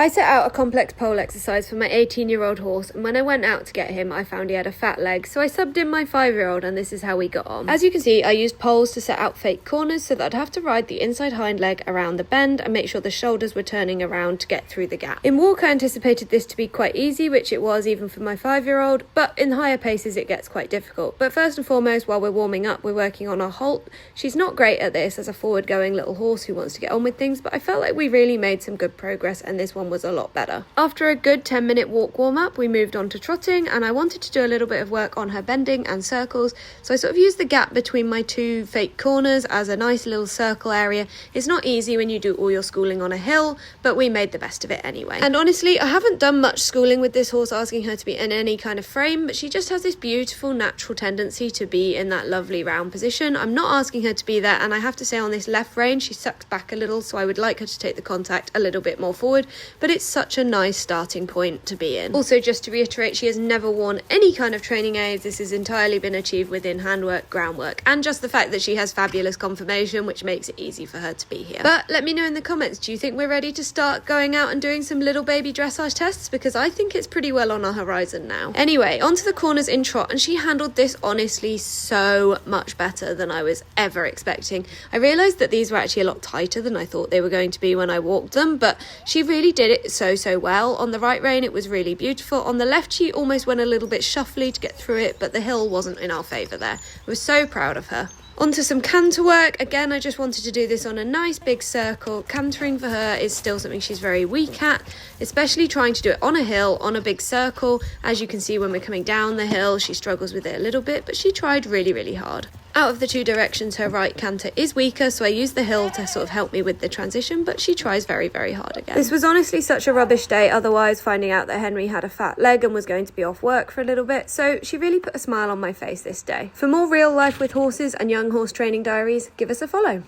I set out a complex pole exercise for my 18-year-old horse, and when I went out to get him, I found he had a fat leg, so I subbed in my 5-year-old, and this is how we got on. As you can see, I used poles to set out fake corners so that I'd have to ride the inside hind leg around the bend and make sure the shoulders were turning around to get through the gap. In walk, I anticipated this to be quite easy, which it was even for my 5-year-old, but in higher paces it gets quite difficult. But first and foremost, while we're warming up, we're working on our halt. She's not great at this as a forward-going little horse who wants to get on with things, but I felt like we really made some good progress, and this one was a lot better. After a good 10-minute walk warm-up, we moved on to trotting, and I wanted to do a little bit of work on her bending and circles, so I sort of used the gap between my two fake corners as a nice little circle area. It's not easy when you do all your schooling on a hill, but we made the best of it anyway. And honestly, I haven't done much schooling with this horse asking her to be in any kind of frame, but she just has this beautiful natural tendency to be in that lovely round position. I'm not asking her to be there, and I have to say on this left rein, she sucks back a little, so I would like her to take the contact a little bit more forward, but it's such a nice starting point to be in. Also, just to reiterate, she has never worn any kind of training aids. This has entirely been achieved within handwork, groundwork, and just the fact that she has fabulous conformation, which makes it easy for her to be here. But let me know in the comments, do you think we're ready to start going out and doing some little baby dressage tests? Because I think it's pretty well on our horizon now. Anyway, onto the corners in trot, and she handled this honestly so much better than I was ever expecting. I realised that these were actually a lot tighter than I thought they were going to be when I walked them, but she really did it so well. On the right rein, it was really beautiful. On the left, she almost went a little bit shuffly to get through it, but the hill wasn't in our favour there. I was so proud of her. Onto some canter work. Again, I just wanted to do this on a nice big circle. Cantering for her is still something she's very weak at, especially trying to do it on a hill, on a big circle. As you can see, when we're coming down the hill, she struggles with it a little bit, but she tried really hard. Out of the two directions, her right canter is weaker, so I used the hill to sort of help me with the transition, but she tries very hard again. This was honestly such a rubbish day otherwise, finding out that Henry had a fat leg and was going to be off work for a little bit, so she really put a smile on my face this day. For more real life with horses and young horse training diaries, give us a follow.